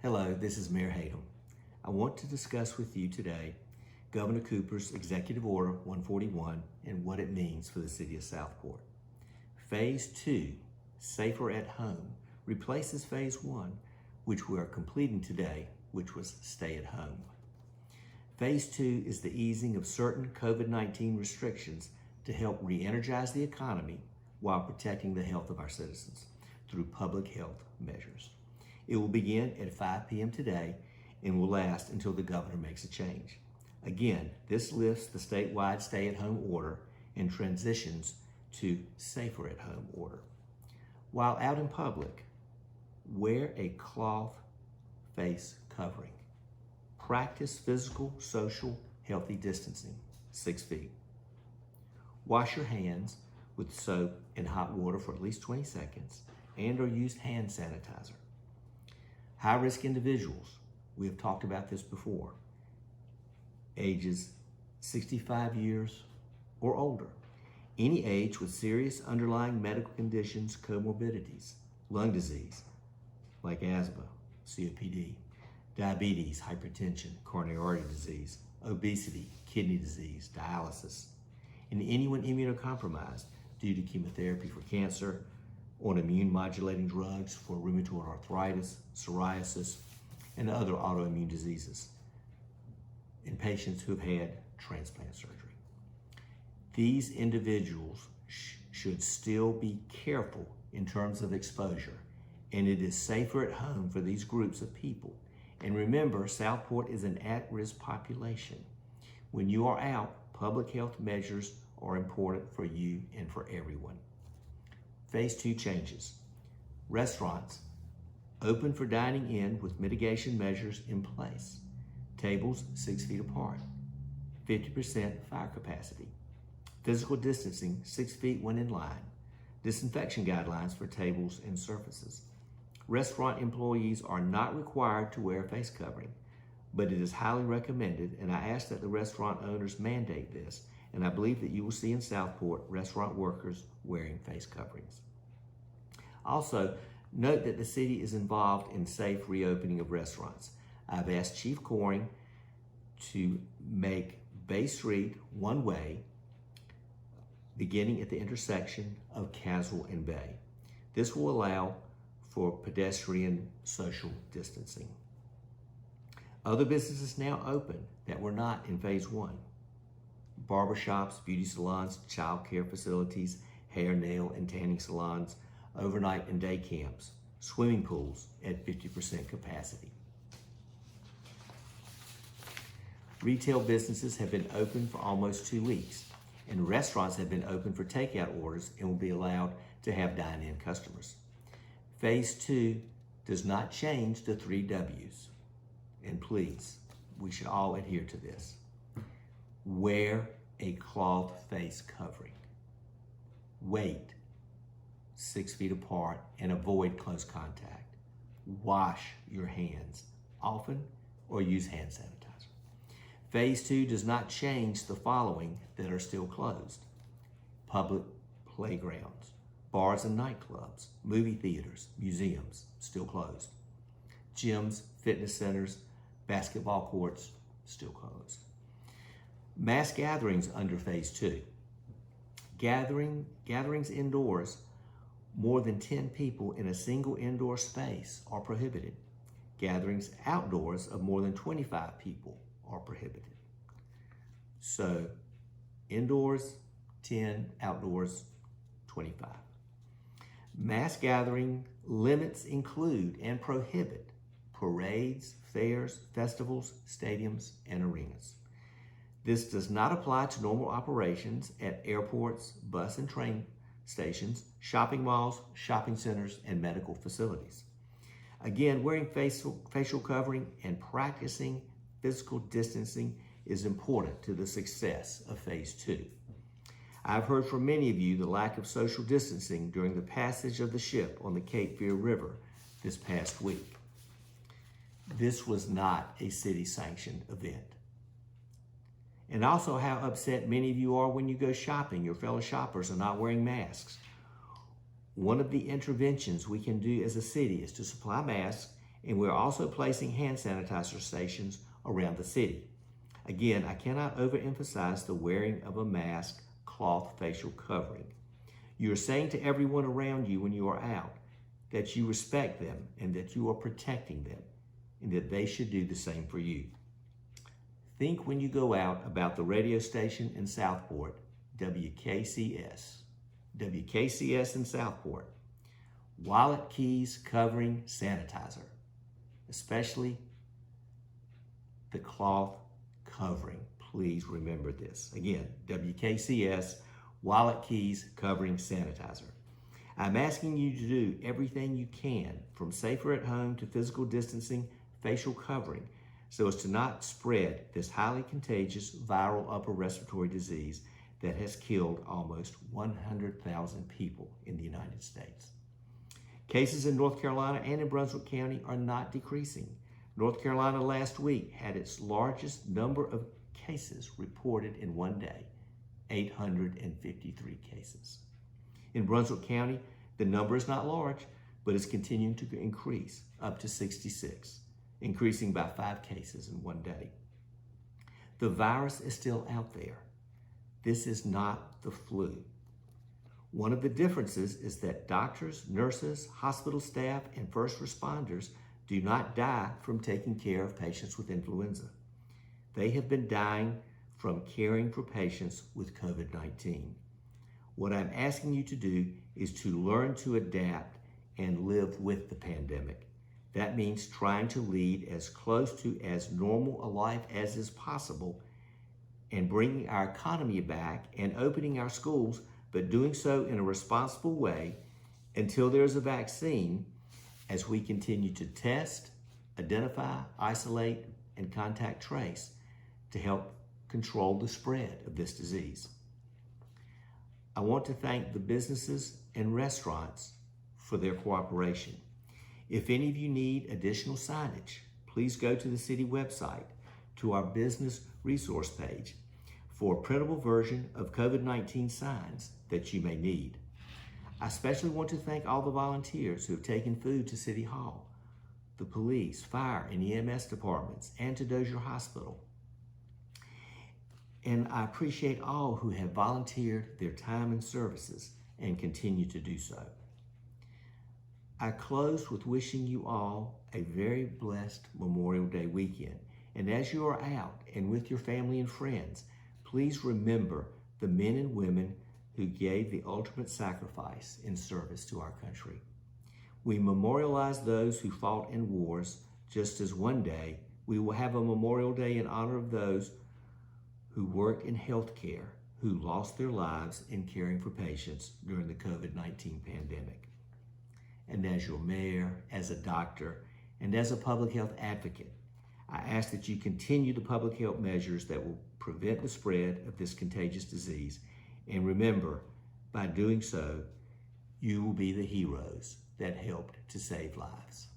Hello, this is Mayor Hatem. I want to discuss with you today Governor Cooper's Executive Order 141 and what it means for the city of Southport. Phase 2, Safer at Home, replaces Phase 1, which we are completing today, which was Stay at Home. Phase 2 is the easing of certain COVID-19 restrictions to help re-energize the economy while protecting the health of our citizens through public health measures. It will begin at 5 p.m. today and will last until the governor makes a change. Again, this lifts the statewide stay-at-home order and transitions to safer at home order. While out in public, wear a cloth face covering. Practice physical, social, healthy distancing, 6 feet. Wash your hands with soap and hot water for at least 20 seconds and or use hand sanitizer. High-risk individuals, we have talked about this before, ages 65 years or older. Any age with serious underlying medical conditions, comorbidities, lung disease, like asthma, COPD, diabetes, hypertension, coronary artery disease, obesity, kidney disease, dialysis, and anyone immunocompromised due to chemotherapy for cancer, on immune modulating drugs for rheumatoid arthritis, psoriasis, and other autoimmune diseases, in patients who have had transplant surgery. These individuals should still be careful in terms of exposure, and it is safer at home for these groups of people. And remember, Southport is an at-risk population. When you are out, public health measures are important for you and for everyone. Phase 2 changes. Restaurants open for dining in with mitigation measures in place. Tables 6 feet apart. 50% fire capacity. Physical distancing 6 feet when in line. Disinfection guidelines for tables and surfaces. Restaurant employees are not required to wear a face covering, but it is highly recommended, and I ask that the restaurant owners mandate this, and I believe that you will see in Southport restaurant workers wearing face coverings. Also, note that the city is involved in safe reopening of restaurants. I've asked Chief Coring to make Bay Street one way, beginning at the intersection of Caswell and Bay. This will allow for pedestrian social distancing. Other businesses now open that were not in Phase 1. Barbershops, beauty salons, child care facilities, hair, nail, and tanning salons, overnight and day camps, swimming pools at 50% capacity. Retail businesses have been open for almost 2 weeks, and restaurants have been open for takeout orders and will be allowed to have dine-in customers. Phase 2 does not change the 3 W's, and please, we should all adhere to this. Wear a cloth face covering. Wait 6 feet apart and avoid close contact. Wash your hands often or use hand sanitizer. Phase 2 does not change the following that are still closed. Public playgrounds, bars and nightclubs, movie theaters, museums, still closed. Gyms, fitness centers, basketball courts, still closed. Mass gatherings under Phase 2. Gatherings indoors, more than 10 people in a single indoor space are prohibited. Gatherings outdoors of more than 25 people are prohibited. So, indoors, 10, outdoors, 25. Mass gathering limits include and prohibit parades, fairs, festivals, stadiums, and arenas. This does not apply to normal operations at airports, bus and train stations, shopping malls, shopping centers, and medical facilities. Again, wearing facial covering and practicing physical distancing is important to the success of Phase 2. I've heard from many of you the lack of social distancing during the passage of the ship on the Cape Fear River this past week. This was not a city-sanctioned event. And also how upset many of you are when you go shopping. Your fellow shoppers are not wearing masks. One of the interventions we can do as a city is to supply masks and we're also placing hand sanitizer stations around the city. Again, I cannot overemphasize the wearing of a mask, cloth facial covering. You are saying to everyone around you when you are out that you respect them and that you are protecting them and that they should do the same for you. Think when you go out about the radio station in Southport, WKCS in Southport. Wallet, keys, covering, sanitizer, especially the cloth covering. Please remember this. Again, WKCS, wallet, keys, covering, sanitizer. I'm asking you to do everything you can, from safer at home to physical distancing, facial covering, so as to not spread this highly contagious viral upper respiratory disease that has killed almost 100,000 people in the United States. Cases in North Carolina and in Brunswick County are not decreasing. North Carolina last week had its largest number of cases reported in one day, 853 cases. In Brunswick County, the number is not large, but is continuing to increase up to 66, increasing by 5 cases in one day. The virus is still out there. This is not the flu. One of the differences is that doctors, nurses, hospital staff, and first responders do not die from taking care of patients with influenza. They have been dying from caring for patients with COVID-19. What I'm asking you to do is to learn to adapt and live with the pandemic. That means trying to lead as close to as normal a life as is possible and bringing our economy back and opening our schools, but doing so in a responsible way until there's a vaccine, as we continue to test, identify, isolate, and contact trace to help control the spread of this disease. I want to thank the businesses and restaurants for their cooperation. If any of you need additional signage, please go to the city website, to our business resource page, for a printable version of COVID-19 signs that you may need. I especially want to thank all the volunteers who have taken food to City Hall, the police, fire, and EMS departments, and to Dozier Hospital. And I appreciate all who have volunteered their time and services and continue to do so. I close with wishing you all a very blessed Memorial Day weekend. And as you are out and with your family and friends, please remember the men and women who gave the ultimate sacrifice in service to our country. We memorialize those who fought in wars, just as one day we will have a Memorial Day in honor of those who worked in healthcare, who lost their lives in caring for patients during the COVID-19 pandemic. And as your mayor, as a doctor, and as a public health advocate, I ask that you continue the public health measures that will prevent the spread of this contagious disease. And remember, by doing so, you will be the heroes that helped to save lives.